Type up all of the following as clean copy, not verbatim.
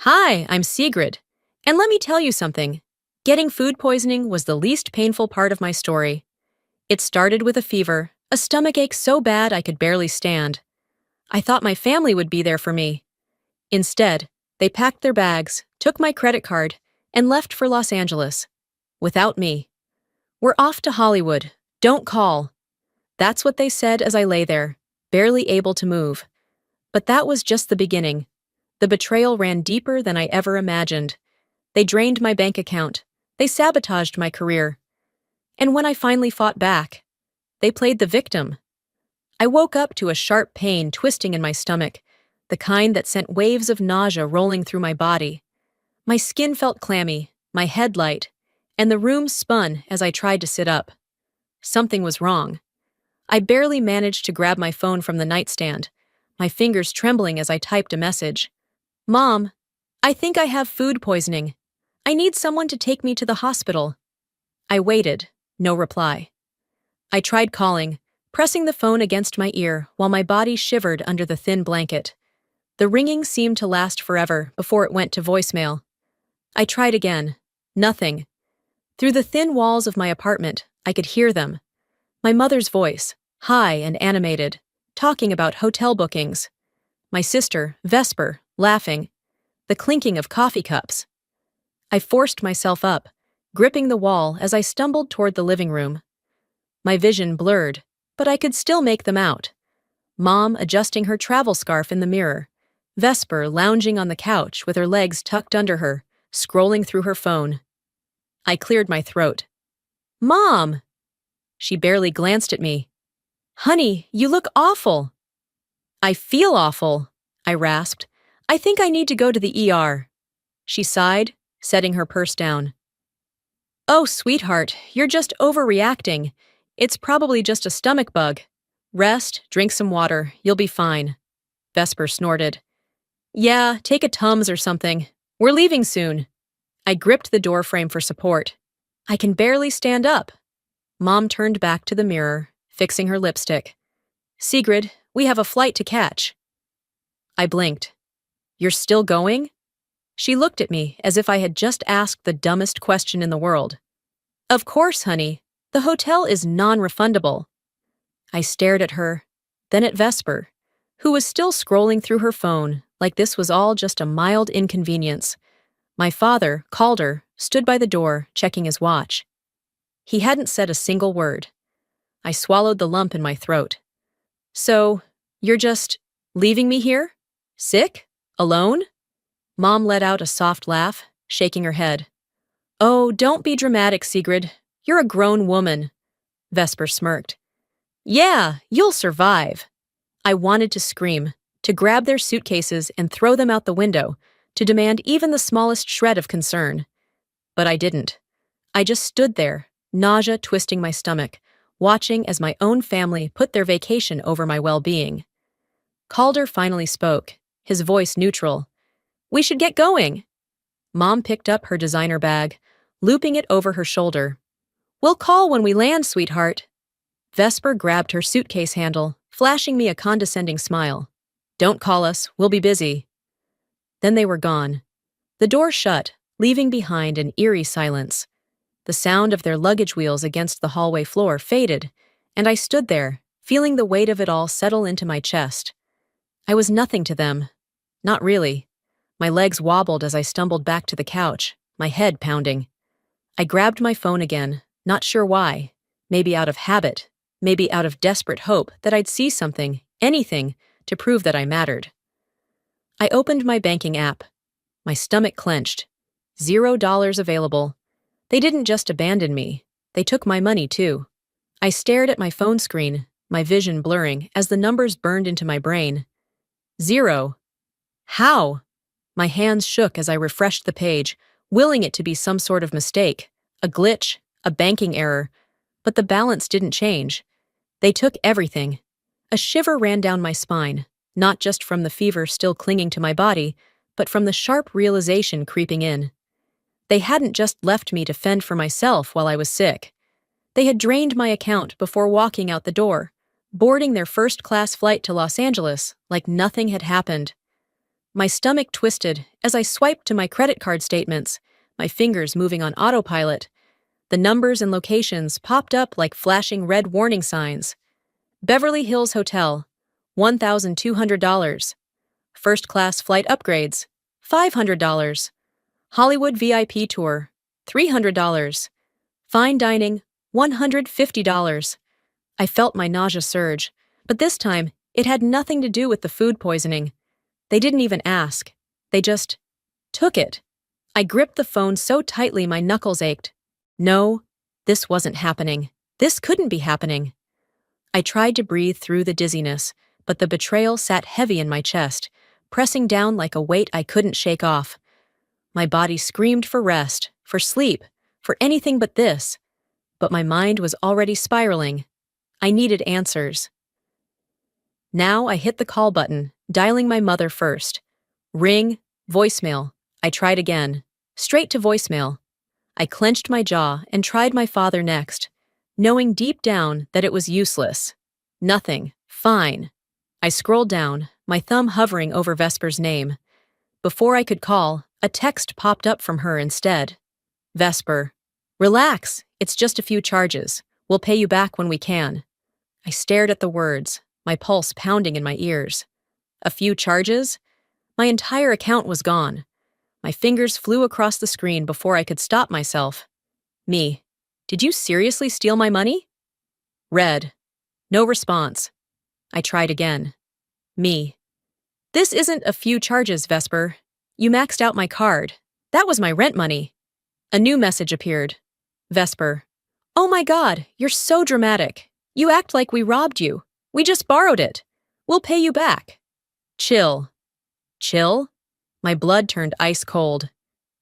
Hi, I'm Sigrid. And let me tell you something. Getting food poisoning was the least painful part of my story. It started with a fever, a stomach ache so bad I could barely stand. I thought my family would be there for me. Instead, they packed their bags, took my credit card, and left for Los Angeles. Without me. "We're off to Hollywood. Don't call." That's what they said as I lay there, barely able to move. But that was just the beginning. The betrayal ran deeper than I ever imagined. They drained my bank account. They sabotaged my career. And when I finally fought back, they played the victim. I woke up to a sharp pain twisting in my stomach, the kind that sent waves of nausea rolling through my body. My skin felt clammy, my head light, and the room spun as I tried to sit up. Something was wrong. I barely managed to grab my phone from the nightstand, my fingers trembling as I typed a message. "Mom, I think I have food poisoning. I need someone to take me to the hospital." I waited, no reply. I tried calling, pressing the phone against my ear while my body shivered under the thin blanket. The ringing seemed to last forever before it went to voicemail. I tried again. Nothing. Through the thin walls of my apartment, I could hear them. My mother's voice, high and animated, talking about hotel bookings. My sister, Vesper, laughing. The clinking of coffee cups. I forced myself up, gripping the wall as I stumbled toward the living room. My vision blurred, but I could still make them out. Mom adjusting her travel scarf in the mirror. Vesper lounging on the couch with her legs tucked under her, scrolling through her phone. I cleared my throat. "Mom!" She barely glanced at me. "Honey, you look awful." "I feel awful," I rasped. "I think I need to go to the ER." She sighed, setting her purse down. "Oh, sweetheart, you're just overreacting. It's probably just a stomach bug. Rest, drink some water, you'll be fine." Vesper snorted. "Yeah, take a Tums or something. We're leaving soon." I gripped the doorframe for support. "I can barely stand up." Mom turned back to the mirror, fixing her lipstick. "Sigrid, we have a flight to catch." I blinked. "You're still going?" She looked at me as if I had just asked the dumbest question in the world. "Of course, honey. The hotel is non-refundable." I stared at her, then at Vesper, who was still scrolling through her phone like this was all just a mild inconvenience. My father, Calder, stood by the door, checking his watch. He hadn't said a single word. I swallowed the lump in my throat. "So, you're just leaving me here? Sick? Alone?" Mom let out a soft laugh, shaking her head. "Oh, don't be dramatic, Sigrid. You're a grown woman." Vesper smirked. "Yeah, you'll survive." I wanted to scream, to grab their suitcases and throw them out the window, to demand even the smallest shred of concern. But I didn't. I just stood there, nausea twisting my stomach, watching as my own family put their vacation over my well-being. Calder finally spoke, his voice neutral. "We should get going." Mom picked up her designer bag, looping it over her shoulder. "We'll call when we land, sweetheart." Vesper grabbed her suitcase handle, flashing me a condescending smile. "Don't call us, we'll be busy." Then they were gone. The door shut, leaving behind an eerie silence. The sound of their luggage wheels against the hallway floor faded, and I stood there, feeling the weight of it all settle into my chest. I was nothing to them. Not really. My legs wobbled as I stumbled back to the couch, my head pounding. I grabbed my phone again, not sure why. Maybe out of habit, maybe out of desperate hope that I'd see something, anything, to prove that I mattered. I opened my banking app. My stomach clenched. $0 available. They didn't just abandon me. They took my money, too. I stared at my phone screen, my vision blurring as the numbers burned into my brain. 0. How? My hands shook as I refreshed the page, willing it to be some sort of mistake, a glitch, a banking error. But the balance didn't change. They took everything. A shiver ran down my spine, not just from the fever still clinging to my body, but from the sharp realization creeping in. They hadn't just left me to fend for myself while I was sick. They had drained my account before walking out the door, boarding their first-class flight to Los Angeles like nothing had happened. My stomach twisted as I swiped to my credit card statements, my fingers moving on autopilot. The numbers and locations popped up like flashing red warning signs. Beverly Hills Hotel, $1,200. First class flight upgrades, $500. Hollywood VIP tour, $300. Fine dining, $150. I felt my nausea surge, but this time it had nothing to do with the food poisoning. They didn't even ask. They just took it. I gripped the phone so tightly my knuckles ached. No, this wasn't happening. This couldn't be happening. I tried to breathe through the dizziness, but the betrayal sat heavy in my chest, pressing down like a weight I couldn't shake off. My body screamed for rest, for sleep, for anything but this. But my mind was already spiraling. I needed answers. Now I hit the call button, dialing my mother first. Ring, voicemail. I tried again. Straight to voicemail. I clenched my jaw and tried my father next, knowing deep down that it was useless. Nothing. Fine. I scrolled down, my thumb hovering over Vesper's name. Before I could call, a text popped up from her instead. Vesper. Relax, it's just a few charges. We'll pay you back when we can. I stared at the words, my pulse pounding in my ears. A few charges? My entire account was gone. My fingers flew across the screen before I could stop myself. Me. Did you seriously steal my money? Read. No response. I tried again. Me. This isn't a few charges, Vesper. You maxed out my card. That was my rent money. A new message appeared. Vesper. Oh my God, you're so dramatic. You act like we robbed you. We just borrowed it. We'll pay you back. Chill. Chill? My blood turned ice cold.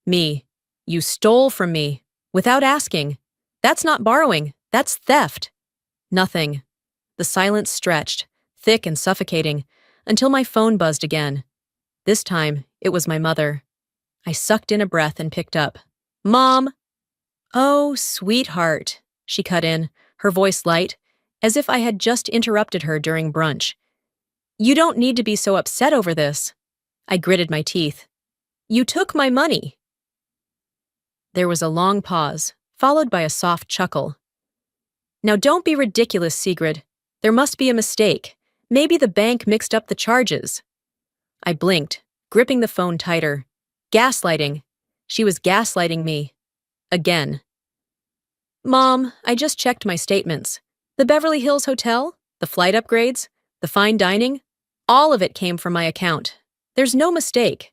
Me. You stole from me. Without asking. That's not borrowing. That's theft. Nothing. The silence stretched, thick and suffocating, until my phone buzzed again. This time, it was my mother. I sucked in a breath and picked up. Mom! Oh, sweetheart, she cut in, her voice light, as if I had just interrupted her during brunch. You don't need to be so upset over this. I gritted my teeth. You took my money. There was a long pause, followed by a soft chuckle. Now don't be ridiculous, Sigrid. There must be a mistake. Maybe the bank mixed up the charges. I blinked, gripping the phone tighter. Gaslighting. She was gaslighting me. Again. Mom, I just checked my statements. The Beverly Hills Hotel, the flight upgrades, the fine dining, all of it came from my account. There's no mistake.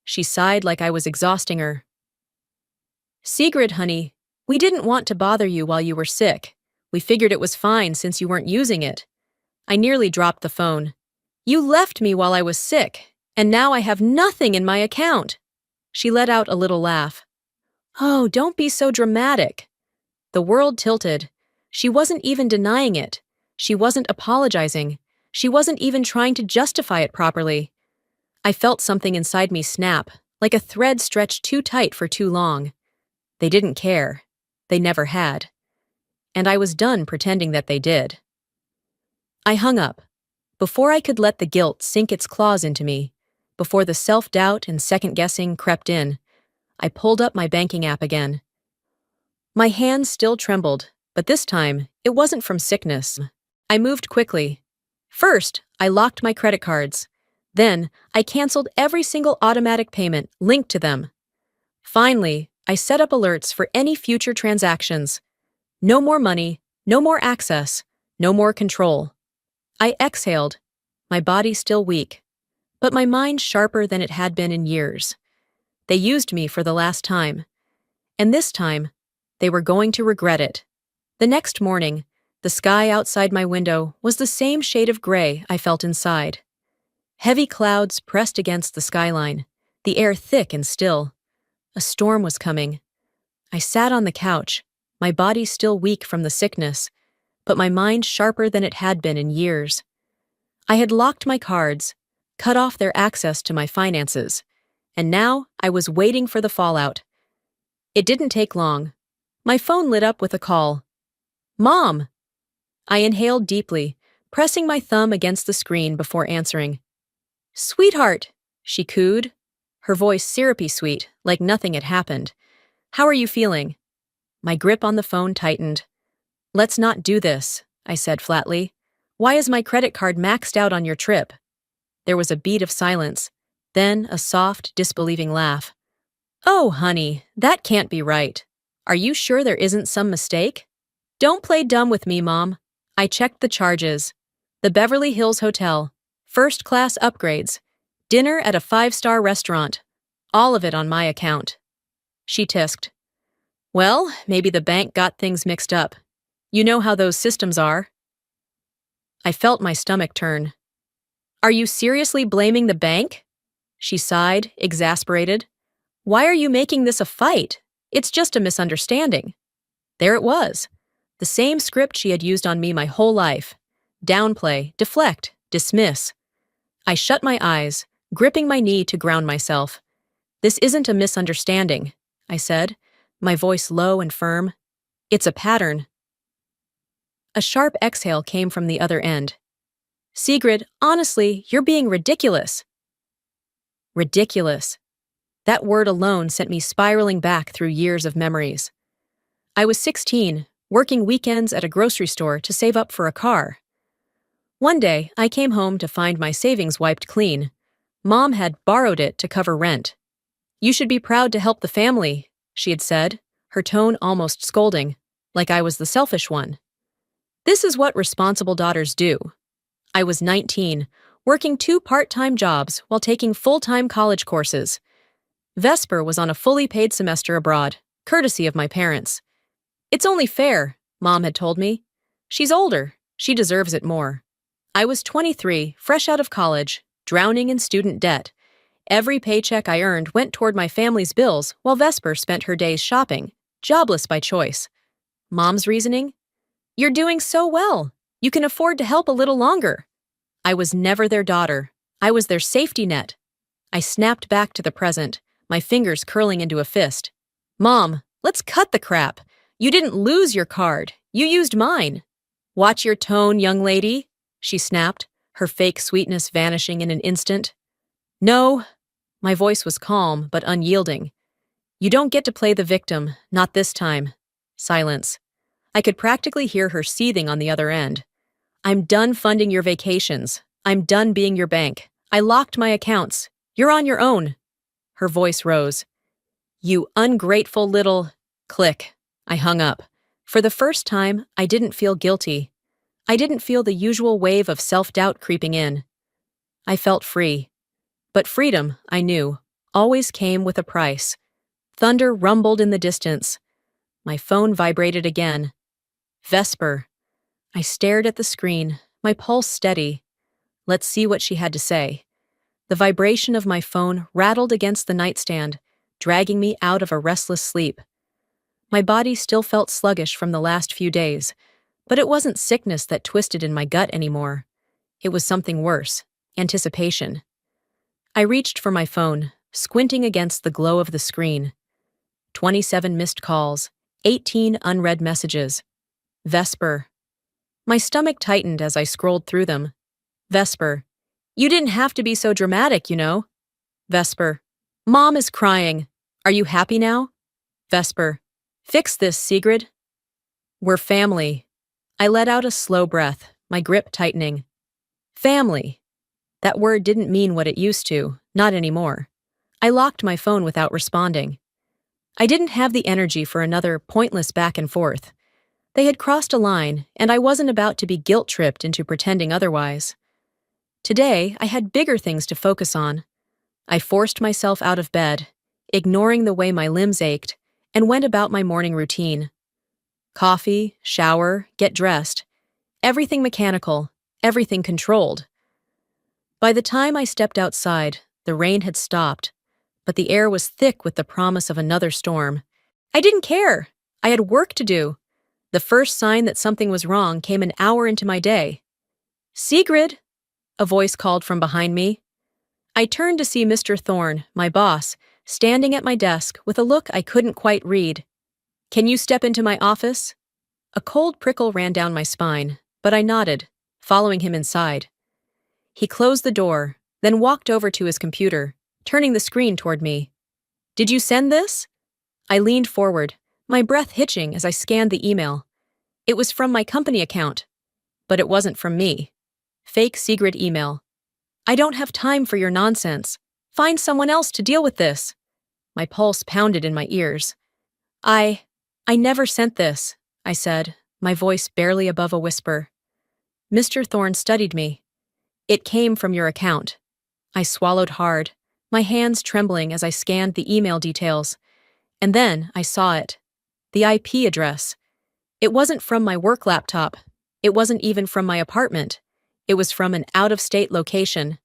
She sighed like I was exhausting her. Sigrid, honey, we didn't want to bother you while you were sick. We figured it was fine since you weren't using it. I nearly dropped the phone. You left me while I was sick, and now I have nothing in my account. She let out a little laugh. Oh, don't be so dramatic. The world tilted. She wasn't even denying it. She wasn't apologizing. She wasn't even trying to justify it properly. I felt something inside me snap, like a thread stretched too tight for too long. They didn't care. They never had. And I was done pretending that they did. I hung up. Before I could let the guilt sink its claws into me, before the self-doubt and second-guessing crept in, I pulled up my banking app again. My hands still trembled, but this time, it wasn't from sickness. I moved quickly. First, I locked my credit cards. Then, I canceled every single automatic payment linked to them. Finally, I set up alerts for any future transactions. No more money, no more access, no more control. I exhaled, my body still weak, but my mind sharper than it had been in years. They used me for the last time. And this time, they were going to regret it. The next morning, the sky outside my window was the same shade of gray I felt inside. Heavy clouds pressed against the skyline, the air thick and still. A storm was coming. I sat on the couch, my body still weak from the sickness, but my mind sharper than it had been in years. I had locked my cards, cut off their access to my finances, and now I was waiting for the fallout. It didn't take long. My phone lit up with a call. Mom! I inhaled deeply, pressing my thumb against the screen before answering. Sweetheart, she cooed, her voice syrupy sweet, like nothing had happened. How are you feeling? My grip on the phone tightened. Let's not do this, I said flatly. Why is my credit card maxed out on your trip? There was a beat of silence, then a soft, disbelieving laugh. Oh, honey, that can't be right. Are you sure there isn't some mistake? Don't play dumb with me, Mom. I checked the charges. The Beverly Hills Hotel, first-class upgrades, dinner at a 5-star restaurant, all of it on my account. She tisked. Well, maybe the bank got things mixed up. You know how those systems are. I felt my stomach turn. Are you seriously blaming the bank? She sighed, exasperated. Why are you making this a fight? It's just a misunderstanding. There it was. The same script she had used on me my whole life. Downplay, deflect, dismiss. I shut my eyes, gripping my knee to ground myself. This isn't a misunderstanding, I said, my voice low and firm. It's a pattern. A sharp exhale came from the other end. Sigrid, honestly, you're being ridiculous. Ridiculous. That word alone sent me spiraling back through years of memories. I was 16, working weekends at a grocery store to save up for a car. One day, I came home to find my savings wiped clean. Mom had borrowed it to cover rent. You should be proud to help the family, she had said, her tone almost scolding, like I was the selfish one. This is what responsible daughters do. I was 19, working 2 part-time jobs while taking full-time college courses. Vesper was on a fully paid semester abroad, courtesy of my parents. It's only fair, Mom had told me. She's older. She deserves it more. I was 23, fresh out of college, drowning in student debt. Every paycheck I earned went toward my family's bills while Vesper spent her days shopping, jobless by choice. Mom's reasoning? You're doing so well. You can afford to help a little longer. I was never their daughter. I was their safety net. I snapped back to the present, my fingers curling into a fist. Mom, let's cut the crap. You didn't lose your card. You used mine. Watch your tone, young lady, she snapped, her fake sweetness vanishing in an instant. No. My voice was calm but unyielding. You don't get to play the victim, not this time. Silence. I could practically hear her seething on the other end. I'm done funding your vacations. I'm done being your bank. I locked my accounts. You're on your own. Her voice rose. You ungrateful little... Click. I hung up. For the first time, I didn't feel guilty. I didn't feel the usual wave of self-doubt creeping in. I felt free. But freedom, I knew, always came with a price. Thunder rumbled in the distance. My phone vibrated again. Vesper. I stared at the screen, my pulse steady. Let's see what she had to say. The vibration of my phone rattled against the nightstand, dragging me out of a restless sleep. My body still felt sluggish from the last few days, but it wasn't sickness that twisted in my gut anymore. It was something worse, anticipation. I reached for my phone, squinting against the glow of the screen. 27 missed calls, 18 unread messages. Vesper. My stomach tightened as I scrolled through them. Vesper. You didn't have to be so dramatic, you know. Vesper. Mom is crying. Are you happy now? Vesper. Fix this, Sigrid. We're family. I let out a slow breath, my grip tightening. Family. That word didn't mean what it used to, not anymore. I locked my phone without responding. I didn't have the energy for another pointless back and forth. They had crossed a line, and I wasn't about to be guilt-tripped into pretending otherwise. Today, I had bigger things to focus on. I forced myself out of bed, ignoring the way my limbs ached, and went about my morning routine. Coffee, shower, get dressed. Everything mechanical, everything controlled. By the time I stepped outside, the rain had stopped, but the air was thick with the promise of another storm. I didn't care. I had work to do. The first sign that something was wrong came an hour into my day. Sigrid, a voice called from behind me. I turned to see Mr. Thorne, my boss, standing at my desk with a look I couldn't quite read. Can you step into my office? A cold prickle ran down my spine, but I nodded, following him inside. He closed the door, then walked over to his computer, turning the screen toward me. Did you send this? I leaned forward, my breath hitching as I scanned the email. It was from my company account, but it wasn't from me. Fake secret email. I don't have time for your nonsense. Find someone else to deal with this. My pulse pounded in my ears. I never sent this, I said, my voice barely above a whisper. Mr. Thorne studied me. It came from your account. I swallowed hard, my hands trembling as I scanned the email details. And then I saw it. The IP address. It wasn't from my work laptop. It wasn't even from my apartment. It was from an out-of-state location.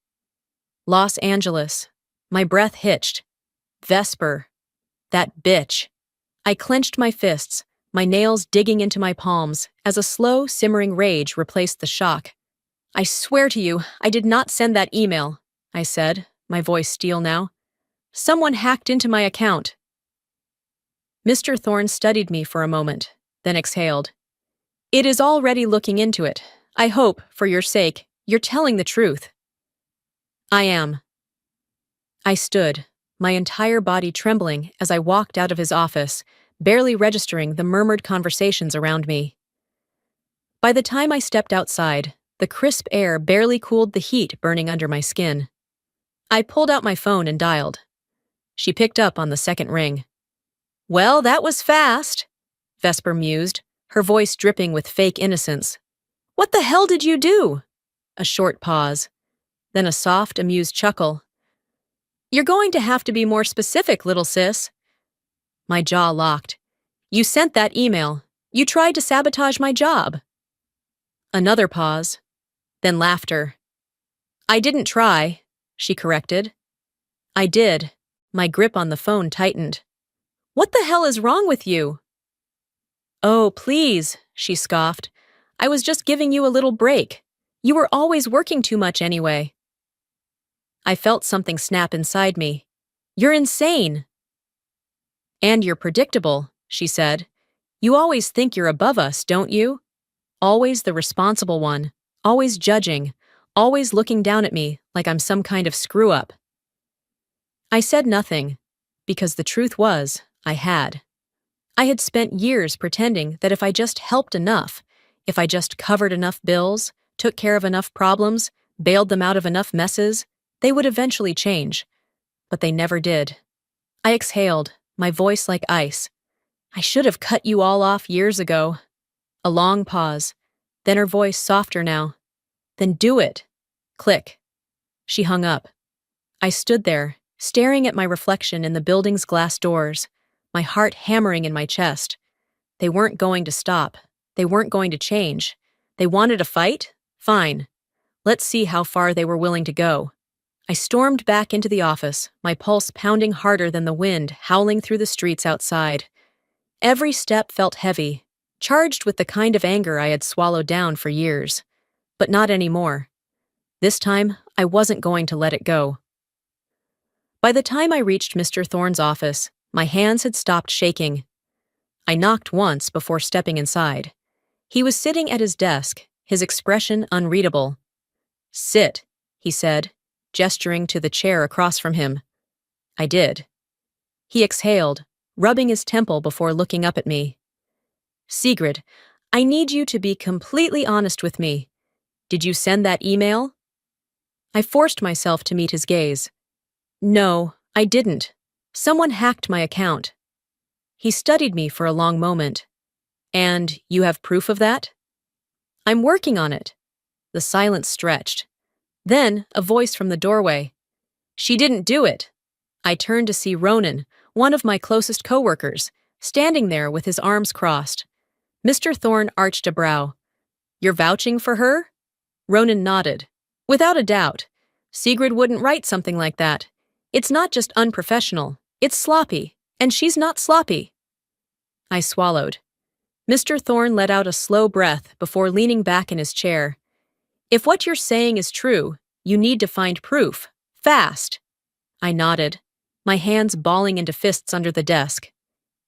Los Angeles. My breath hitched. Vesper. That bitch. I clenched my fists, my nails digging into my palms, as a slow, simmering rage replaced the shock. I swear to you, I did not send that email, I said, my voice steel now. Someone hacked into my account. Mr. Thorne studied me for a moment, then exhaled. It is already looking into it. I hope, for your sake, you're telling the truth. I am. I stood, my entire body trembling as I walked out of his office, barely registering the murmured conversations around me. By the time I stepped outside, the crisp air barely cooled the heat burning under my skin. I pulled out my phone and dialed. She picked up on the second ring. Well, that was fast, Vesper mused, her voice dripping with fake innocence. What the hell did you do? A short pause, then a soft, amused chuckle. You're going to have to be more specific, little sis. My jaw locked. You sent that email. You tried to sabotage my job. Another pause, then laughter. I didn't try, she corrected. I did. My grip on the phone tightened. What the hell is wrong with you? Oh, please, she scoffed. I was just giving you a little break. You were always working too much anyway. I felt something snap inside me. You're insane. And you're predictable, she said. You always think you're above us, don't you? Always the responsible one, always judging, always looking down at me like I'm some kind of screw-up. I said nothing, because the truth was, I had. I had spent years pretending that if I just helped enough, if I just covered enough bills, took care of enough problems, bailed them out of enough messes, they would eventually change. But they never did. I exhaled, my voice like ice. I should have cut you all off years ago. A long pause, then her voice softer now. Then do it. Click. She hung up. I stood there, staring at my reflection in the building's glass doors, my heart hammering in my chest. They weren't going to stop. They weren't going to change. They wanted a fight? Fine. Let's see how far they were willing to go. I stormed back into the office, my pulse pounding harder than the wind howling through the streets outside. Every step felt heavy, charged with the kind of anger I had swallowed down for years. But not anymore. This time, I wasn't going to let it go. By the time I reached Mr. Thorne's office, my hands had stopped shaking. I knocked once before stepping inside. He was sitting at his desk, his expression unreadable. Sit, he said, gesturing to the chair across from him. I did. He exhaled, rubbing his temple before looking up at me. Sigrid, I need you to be completely honest with me. Did you send that email? I forced myself to meet his gaze. No, I didn't. Someone hacked my account. He studied me for a long moment. And you have proof of that? I'm working on it. The silence stretched. Then, a voice from the doorway. She didn't do it. I turned to see Ronan, one of my closest coworkers, standing there with his arms crossed. Mr. Thorne arched a brow. You're vouching for her? Ronan nodded. Without a doubt. Sigrid wouldn't write something like that. It's not just unprofessional, it's sloppy, and she's not sloppy. I swallowed. Mr. Thorne let out a slow breath before leaning back in his chair. If what you're saying is true, you need to find proof. Fast. I nodded, my hands balling into fists under the desk.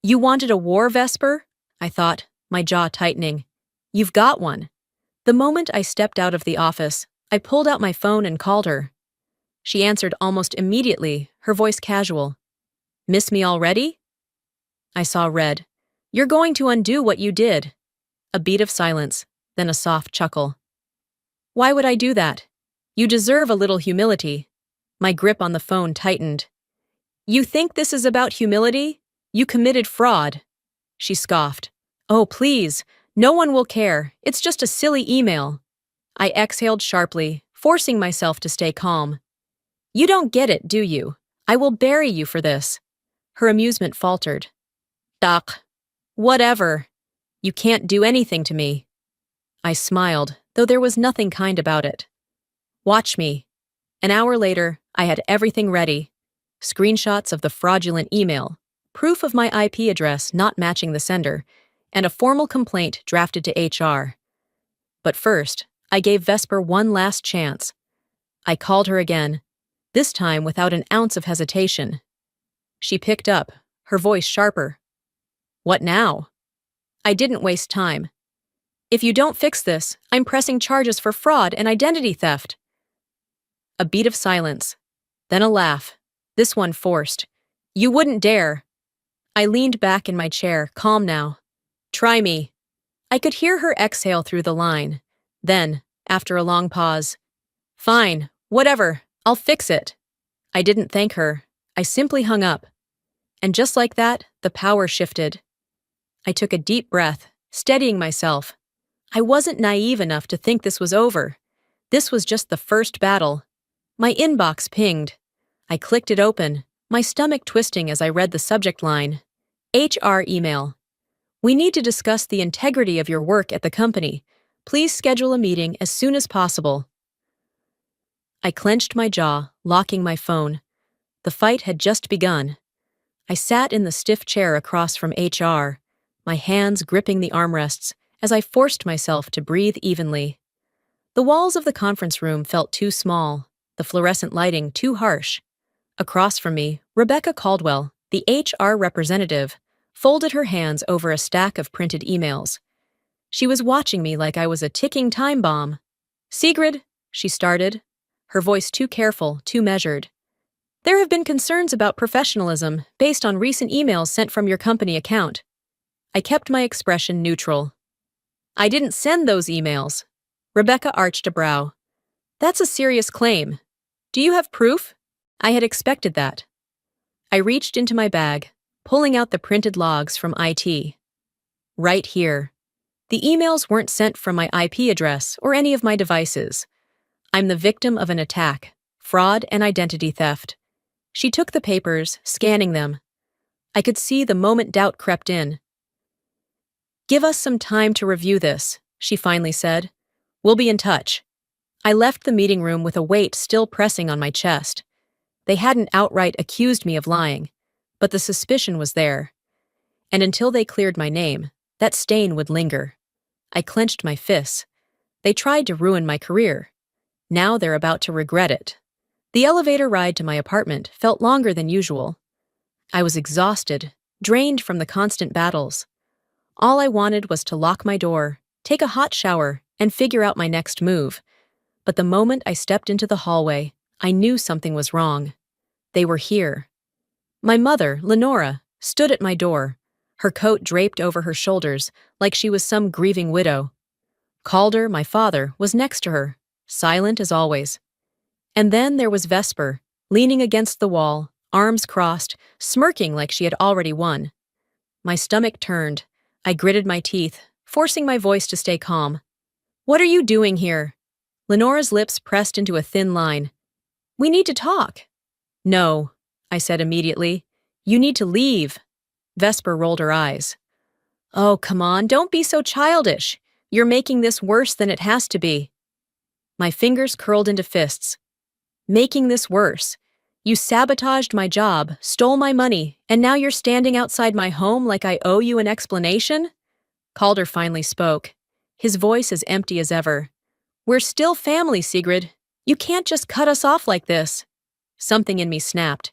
You wanted a war, Vesper? I thought, my jaw tightening. You've got one. The moment I stepped out of the office, I pulled out my phone and called her. She answered almost immediately, her voice casual. Miss me already? I saw red. You're going to undo what you did. A beat of silence, then a soft chuckle. Why would I do that? You deserve a little humility. My grip on the phone tightened. You think this is about humility? You committed fraud. She scoffed. Oh, please. No one will care. It's just a silly email. I exhaled sharply, forcing myself to stay calm. You don't get it, do you? I will bury you for this. Her amusement faltered. Ugh. Whatever. You can't do anything to me. I smiled, though there was nothing kind about it. Watch me. An hour later, I had everything ready. Screenshots of the fraudulent email, proof of my IP address not matching the sender, and a formal complaint drafted to HR. But first, I gave Vesper one last chance. I called her again, this time without an ounce of hesitation. She picked up, her voice sharper. What now? I didn't waste time. If you don't fix this, I'm pressing charges for fraud and identity theft. A beat of silence, then a laugh, this one forced. You wouldn't dare. I leaned back in my chair, calm now. Try me. I could hear her exhale through the line. Then, after a long pause, fine, whatever, I'll fix it. I didn't thank her. I simply hung up. And just like that, the power shifted. I took a deep breath, steadying myself. I wasn't naive enough to think this was over. This was just the first battle. My inbox pinged. I clicked it open, my stomach twisting as I read the subject line. HR email. We need to discuss the integrity of your work at the company. Please schedule a meeting as soon as possible. I clenched my jaw, locking my phone. The fight had just begun. I sat in the stiff chair across from HR, my hands gripping the armrests as I forced myself to breathe evenly. The walls of the conference room felt too small, the fluorescent lighting too harsh. Across from me, Rebecca Caldwell, the HR representative, folded her hands over a stack of printed emails. She was watching me like I was a ticking time bomb. Sigrid, she started, her voice too careful, too measured. There have been concerns about professionalism based on recent emails sent from your company account. I kept my expression neutral. I didn't send those emails. Rebecca arched a brow. That's a serious claim. Do you have proof? I had expected that. I reached into my bag, pulling out the printed logs from IT. Right here. The emails weren't sent from my IP address or any of my devices. I'm the victim of an attack, fraud and identity theft. She took the papers, scanning them. I could see the moment doubt crept in. Give us some time to review this, she finally said. We'll be in touch. I left the meeting room with a weight still pressing on my chest. They hadn't outright accused me of lying, but the suspicion was there. And until they cleared my name, that stain would linger. I clenched my fists. They tried to ruin my career. Now they're about to regret it. The elevator ride to my apartment felt longer than usual. I was exhausted, drained from the constant battles. All I wanted was to lock my door, take a hot shower, and figure out my next move. But the moment I stepped into the hallway, I knew something was wrong. They were here. My mother, Lenora, stood at my door, her coat draped over her shoulders like she was some grieving widow. Calder, my father, was next to her, silent as always. And then there was Vesper, leaning against the wall, arms crossed, smirking like she had already won. My stomach turned. I gritted my teeth, forcing my voice to stay calm. What are you doing here? Lenora's lips pressed into a thin line. We need to talk. No, I said immediately. You need to leave. Vesper rolled her eyes. Oh, come on, don't be so childish. You're making this worse than it has to be. My fingers curled into fists. Making this worse. You sabotaged my job, stole my money, and now you're standing outside my home like I owe you an explanation? Calder finally spoke, his voice as empty as ever. We're still family, Sigrid. You can't just cut us off like this. Something in me snapped.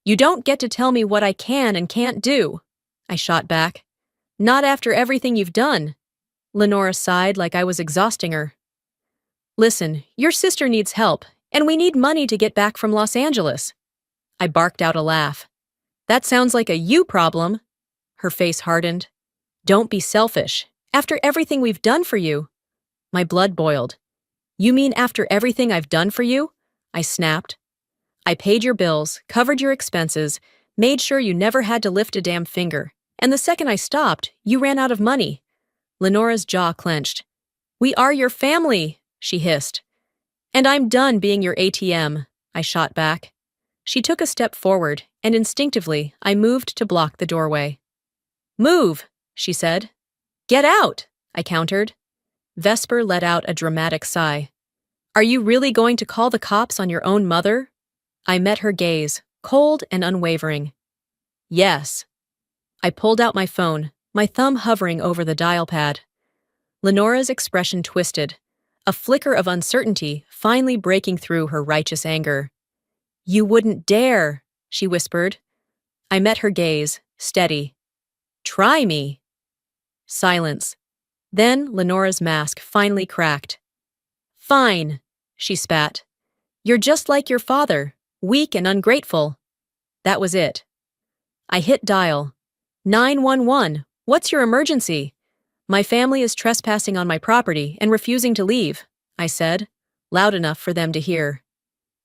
You don't get to tell me what I can and can't do. I shot back. Not after everything you've done. Lenora sighed like I was exhausting her. Listen, your sister needs help, And we need money to get back from Los Angeles. I barked out a laugh. That sounds like a you problem. Her face hardened. Don't be selfish. After everything we've done for you. My blood boiled. You mean after everything I've done for you? I snapped. I paid your bills, covered your expenses, made sure you never had to lift a damn finger. And the second I stopped, you ran out of money. Lenora's jaw clenched. We are your family, she hissed. And I'm done being your ATM, I shot back. She took a step forward, and instinctively, I moved to block the doorway. Move, she said. Get out, I countered. Vesper let out a dramatic sigh. Are you really going to call the cops on your own mother? I met her gaze, cold and unwavering. Yes. I pulled out my phone, my thumb hovering over the dial pad. Lenora's expression twisted, a flicker of uncertainty finally breaking through her righteous anger. You wouldn't dare, she whispered. I met her gaze, steady. Try me. Silence. Then Lenora's mask finally cracked. Fine, she spat. You're just like your father, weak and ungrateful. That was it. I hit dial. 911, what's your emergency? My family is trespassing on my property and refusing to leave, I said, loud enough for them to hear.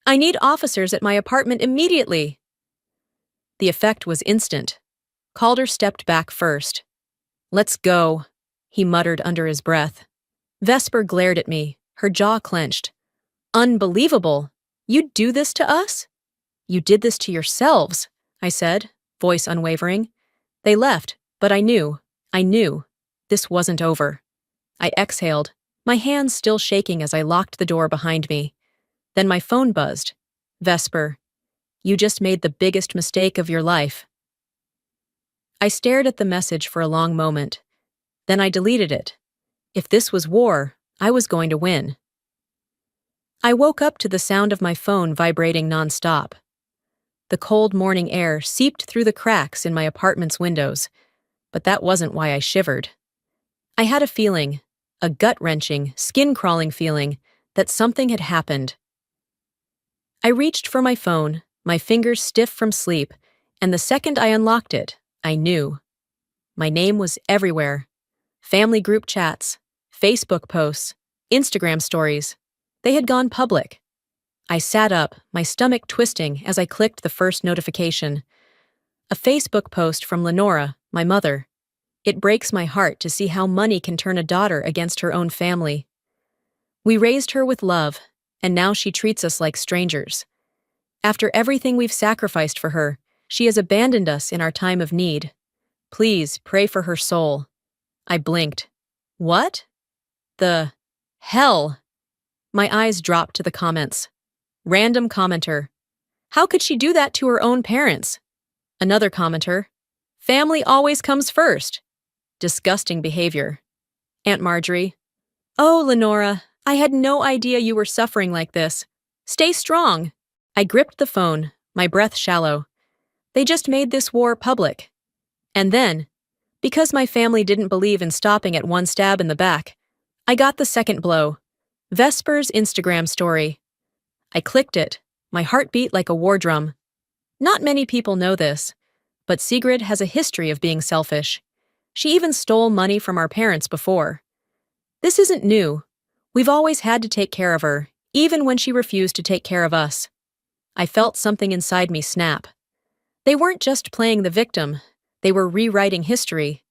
I need officers at my apartment immediately. The effect was instant. Calder stepped back first. Let's go, he muttered under his breath. Vesper glared at me, her jaw clenched. Unbelievable! You'd do this to us? You did this to yourselves, I said, voice unwavering. They left, but I knew. This wasn't over. I exhaled, my hands still shaking as I locked the door behind me. Then my phone buzzed. Vesper, you just made the biggest mistake of your life. I stared at the message for a long moment. Then I deleted it. If this was war, I was going to win. I woke up to the sound of my phone vibrating nonstop. The cold morning air seeped through the cracks in my apartment's windows, but that wasn't why I shivered. I had a feeling, a gut-wrenching, skin-crawling feeling, that something had happened. I reached for my phone, my fingers stiff from sleep, and the second I unlocked it, I knew. My name was everywhere. Family group chats, Facebook posts, Instagram stories. They had gone public. I sat up, my stomach twisting as I clicked the first notification. A Facebook post from Lenora, my mother. It breaks my heart to see how money can turn a daughter against her own family. We raised her with love, and now she treats us like strangers. After everything we've sacrificed for her, she has abandoned us in our time of need. Please pray for her soul. I blinked. What? The hell? My eyes dropped to the comments. Random commenter. How could she do that to her own parents? Another commenter. Family always comes first. Disgusting behavior. Aunt Marjorie. Oh, Lenora, I had no idea you were suffering like this. Stay strong. I gripped the phone, my breath shallow. They just made this war public. And then, because my family didn't believe in stopping at one stab in the back, I got the second blow. Vesper's Instagram story. I clicked it, my heart beat like a war drum. Not many people know this, but Sigrid has a history of being selfish. She even stole money from our parents before. This isn't new. We've always had to take care of her, even when she refused to take care of us. I felt something inside me snap. They weren't just playing the victim, they were rewriting history.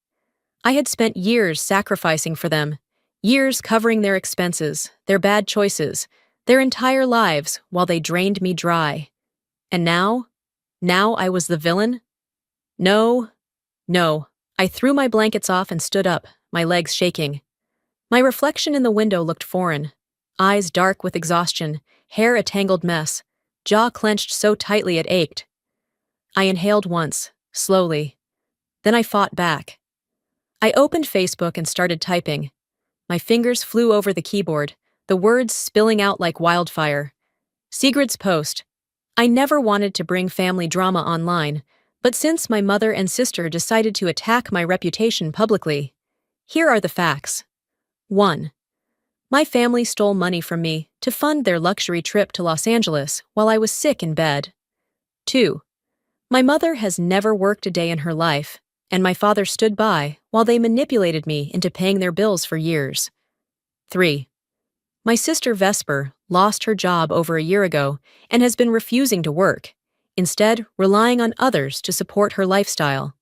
I had spent years sacrificing for them, years covering their expenses, their bad choices, their entire lives while they drained me dry. And now I was the villain? No. I threw my blankets off and stood up, my legs shaking. My reflection in the window looked foreign, eyes dark with exhaustion, hair a tangled mess, jaw clenched so tightly it ached. I inhaled once, slowly. Then I fought back. I opened Facebook and started typing. My fingers flew over the keyboard, the words spilling out like wildfire. Sigrid's post. I never wanted to bring family drama online, but since my mother and sister decided to attack my reputation publicly, here are the facts. 1. My family stole money from me to fund their luxury trip to Los Angeles while I was sick in bed. 2. My mother has never worked a day in her life, and my father stood by while they manipulated me into paying their bills for years. 3. My sister Vesper lost her job over a year ago and has been refusing to work, instead relying on others to support her lifestyle.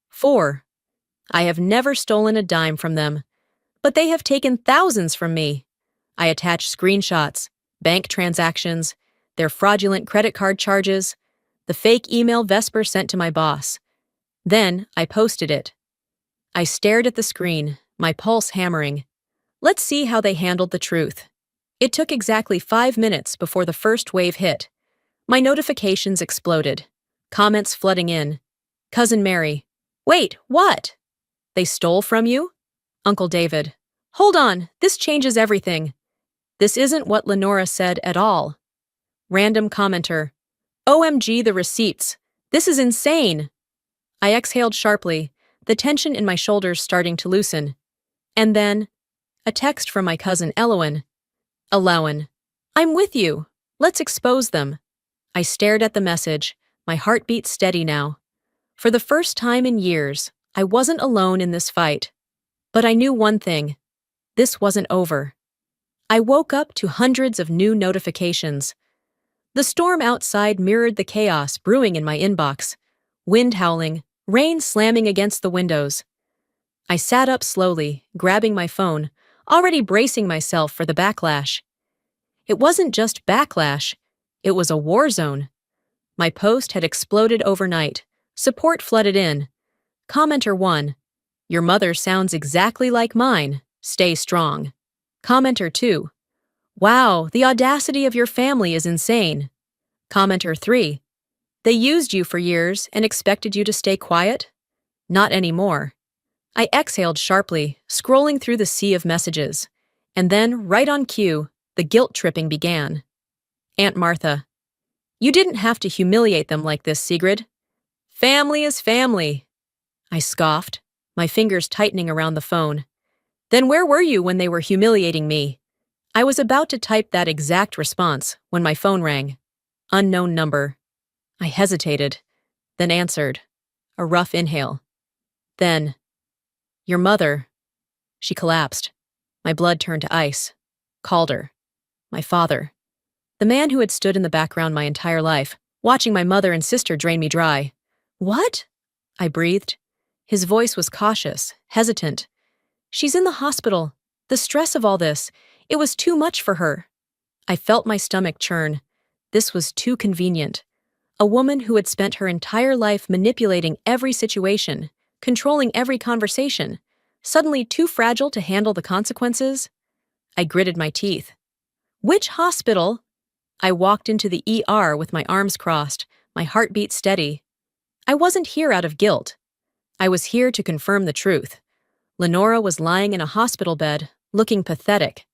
4. I have never stolen a dime from them, but they have taken thousands from me. I attach screenshots, bank transactions, their fraudulent credit card charges, the fake email Vesper sent to my boss. Then I posted it. I stared at the screen, my pulse hammering. Let's see how they handled the truth. It took exactly 5 minutes before the first wave hit. My notifications exploded. Comments flooding in. Cousin Mary. Wait, what? They stole from you? Uncle David. Hold on, this changes everything. This isn't what Lenora said at all. Random commenter. OMG, the receipts. This is insane. I exhaled sharply, the tension in my shoulders starting to loosen. And then, a text from my cousin Elowen. Elowen. I'm with you. Let's expose them. I stared at the message, my heartbeat steady now. For the first time in years, I wasn't alone in this fight. But I knew one thing. This wasn't over. I woke up to hundreds of new notifications. The storm outside mirrored the chaos brewing in my inbox. Wind howling, rain slamming against the windows. I sat up slowly, grabbing my phone, already bracing myself for the backlash. It wasn't just backlash, it was a war zone. My post had exploded overnight. Support flooded in. Commenter 1. Your mother sounds exactly like mine. Stay strong. Commenter 2. Wow, the audacity of your family is insane. Commenter 3. They used you for years and expected you to stay quiet? Not anymore. I exhaled sharply, scrolling through the sea of messages. And then, right on cue, the guilt-tripping began. Aunt Martha. You didn't have to humiliate them like this, Sigrid. Family is family. I scoffed, my fingers tightening around the phone. Then where were you when they were humiliating me? I was about to type that exact response when my phone rang. Unknown number. I hesitated, then answered. A rough inhale. Then, your mother. She collapsed. My blood turned to ice. Calder. My father. The man who had stood in the background my entire life, watching my mother and sister drain me dry. What? I breathed. His voice was cautious, hesitant. She's in the hospital. The stress of all this, it was too much for her. I felt my stomach churn. This was too convenient. A woman who had spent her entire life manipulating every situation, controlling every conversation, suddenly too fragile to handle the consequences? I gritted my teeth. Which hospital? I walked into the ER with my arms crossed, my heartbeat steady. I wasn't here out of guilt. I was here to confirm the truth. Lenora was lying in a hospital bed, looking pathetic.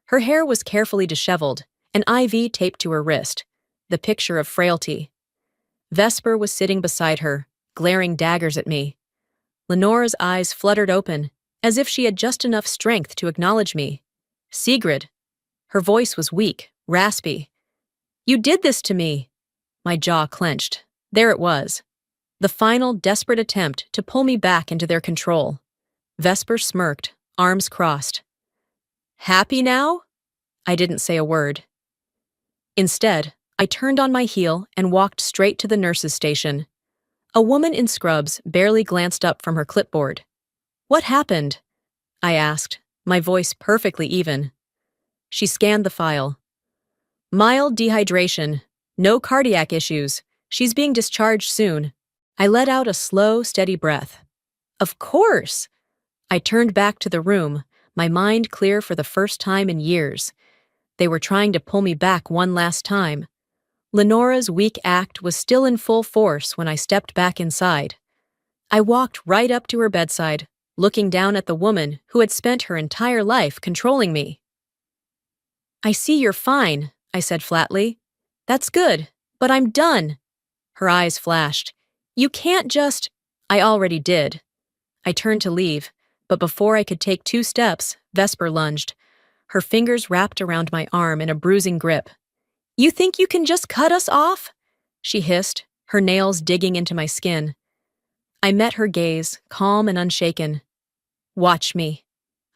Her hair was carefully disheveled, an IV taped to her wrist, the picture of frailty. Vesper was sitting beside her, glaring daggers at me. Lenora's eyes fluttered open, as if she had just enough strength to acknowledge me. Sigrid. Her voice was weak, raspy. You did this to me. My jaw clenched. There it was. The final, desperate attempt to pull me back into their control. Vesper smirked, arms crossed. Happy now? I didn't say a word. Instead, I turned on my heel and walked straight to the nurse's station. A woman in scrubs barely glanced up from her clipboard. What happened? I asked, my voice perfectly even. She scanned the file. Mild dehydration. No cardiac issues. She's being discharged soon. I let out a slow, steady breath. Of course! I turned back to the room, my mind clear for the first time in years. They were trying to pull me back one last time. Lenora's weak act was still in full force when I stepped back inside. I walked right up to her bedside, looking down at the woman who had spent her entire life controlling me. I see you're fine, I said flatly. That's good, but I'm done. Her eyes flashed. You can't just… I already did. I turned to leave, but before I could take 2 steps, Vesper lunged. her fingers wrapped around my arm in a bruising grip. "You think you can just cut us off?" she hissed, her nails digging into my skin. I met her gaze, calm and unshaken. "Watch me."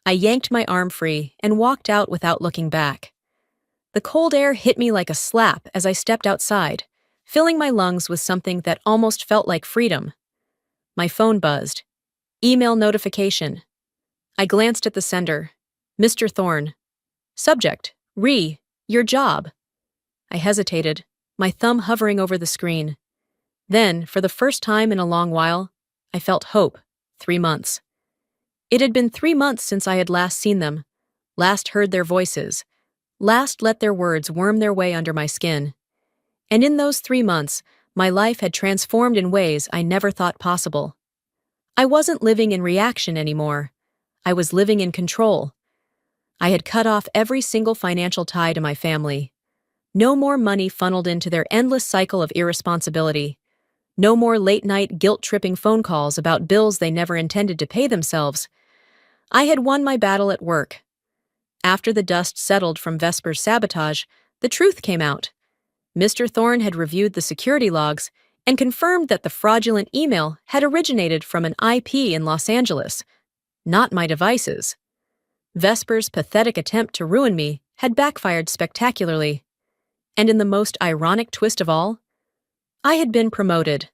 I yanked my arm free and walked out without looking back. The cold air hit me like a slap as I stepped outside, filling my lungs with something that almost felt like freedom. My phone buzzed. Email notification. I glanced at the sender. Mr. Thorne. Subject. Your job. I hesitated, my thumb hovering over the screen. Then, for the first time in a long while, I felt hope. 3 months. It had been 3 months since I had last seen them, last heard their voices, last let their words worm their way under my skin. And in those 3 months, my life had transformed in ways I never thought possible. I wasn't living in reaction anymore. I was living in control. I had cut off every single financial tie to my family. No more money funneled into their endless cycle of irresponsibility. No more late-night guilt-tripping phone calls about bills they never intended to pay themselves. I had won my battle at work. After the dust settled from Vesper's sabotage, the truth came out. Mr. Thorne had reviewed the security logs and confirmed that the fraudulent email had originated from an IP in Los Angeles, not my devices. Vesper's pathetic attempt to ruin me had backfired spectacularly. And in the most ironic twist of all, I had been promoted.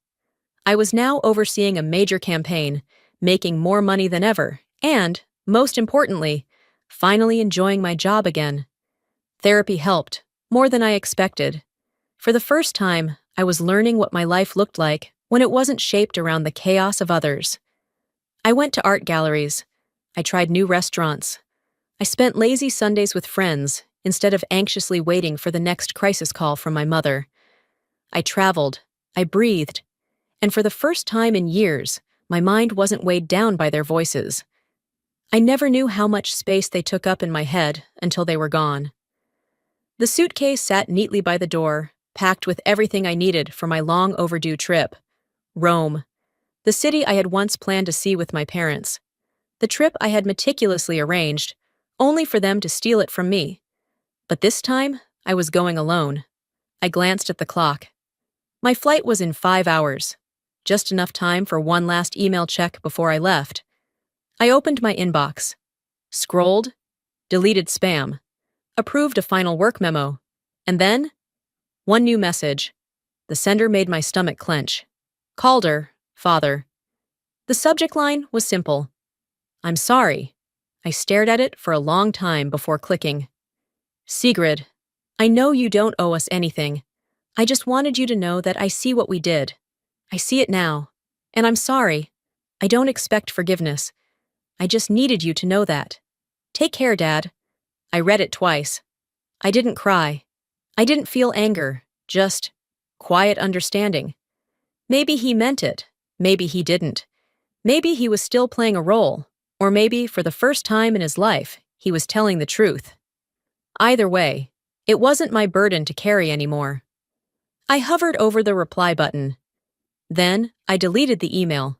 I was now overseeing a major campaign, making more money than ever, and, most importantly, finally enjoying my job again. Therapy helped, more than I expected. For the first time, I was learning what my life looked like when it wasn't shaped around the chaos of others. I went to art galleries. I tried new restaurants. I spent lazy Sundays with friends instead of anxiously waiting for the next crisis call from my mother. I traveled. I breathed. And for the first time in years, my mind wasn't weighed down by their voices. I never knew how much space they took up in my head until they were gone. The suitcase sat neatly by the door, packed with everything I needed for my long overdue trip. Rome, the city I had once planned to see with my parents. The trip I had meticulously arranged, only for them to steal it from me. But this time, I was going alone. I glanced at the clock. My flight was in 5 hours, just enough time for one last email check before I left. I opened my inbox, scrolled, deleted spam, approved a final work memo, and then, one new message. The sender made my stomach clench. Calder, father. The subject line was simple. I'm sorry. I stared at it for a long time before clicking. Sigrid, I know you don't owe us anything. I just wanted you to know that I see what we did. I see it now. And I'm sorry. I don't expect forgiveness. I just needed you to know that. Take care, Dad. I read it twice. I didn't cry. I didn't feel anger, just quiet understanding. Maybe he meant it. Maybe he didn't. Maybe he was still playing a role, or maybe for the first time in his life, he was telling the truth. Either way, it wasn't my burden to carry anymore. I hovered over the reply button. Then, I deleted the email.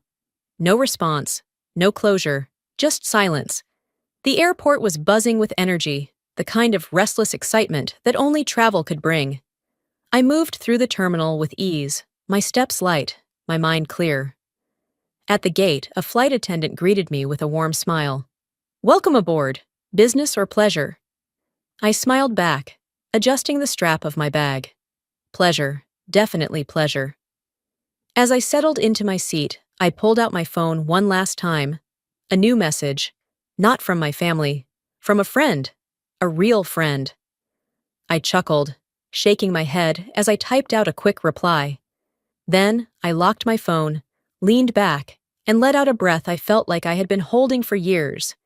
No response, no closure, just silence. The airport was buzzing with energy, the kind of restless excitement that only travel could bring. I moved through the terminal with ease, my steps light, my mind clear. At the gate, a flight attendant greeted me with a warm smile. Welcome aboard, business or pleasure? I smiled back, adjusting the strap of my bag. Pleasure, definitely pleasure. As I settled into my seat, I pulled out my phone one last time. A new message, not from my family, from a friend, a real friend. I chuckled, shaking my head as I typed out a quick reply. Then, I locked my phone, leaned back, and let out a breath I felt like I had been holding for years.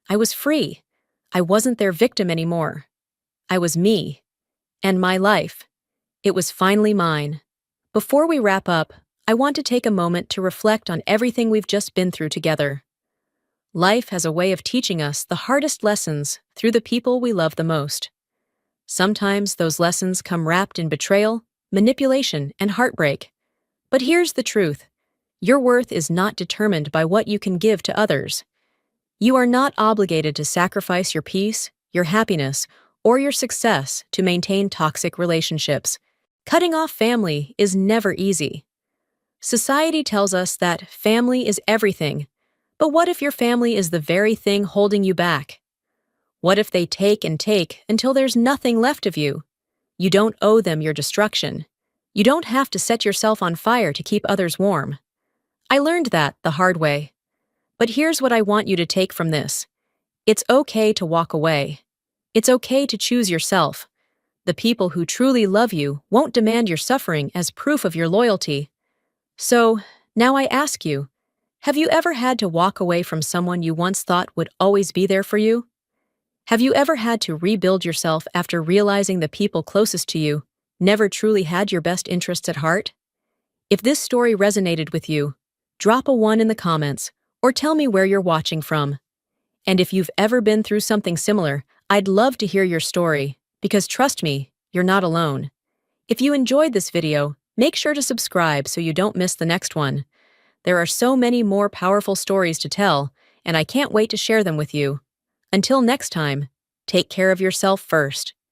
I was free. I wasn't their victim anymore. I was me. And my life. It was finally mine. Before we wrap up, I want to take a moment to reflect on everything we've just been through together. Life has a way of teaching us the hardest lessons through the people we love the most. Sometimes those lessons come wrapped in betrayal, manipulation, and heartbreak. But here's the truth. Your worth is not determined by what you can give to others. You are not obligated to sacrifice your peace, your happiness, or your success to maintain toxic relationships. Cutting off family is never easy. Society tells us that family is everything, but what if your family is the very thing holding you back? What if they take and take until there's nothing left of you? You don't owe them your destruction. You don't have to set yourself on fire to keep others warm. I learned that the hard way. But here's what I want you to take from this. It's okay to walk away. It's okay to choose yourself. The people who truly love you won't demand your suffering as proof of your loyalty. So, now I ask you, have you ever had to walk away from someone you once thought would always be there for you? Have you ever had to rebuild yourself after realizing the people closest to you never truly had your best interests at heart? If this story resonated with you, drop a 1 in the comments or tell me where you're watching from. And if you've ever been through something similar, I'd love to hear your story, because trust me, you're not alone. If you enjoyed this video, make sure to subscribe so you don't miss the next one. There are so many more powerful stories to tell, and I can't wait to share them with you. Until next time, take care of yourself first.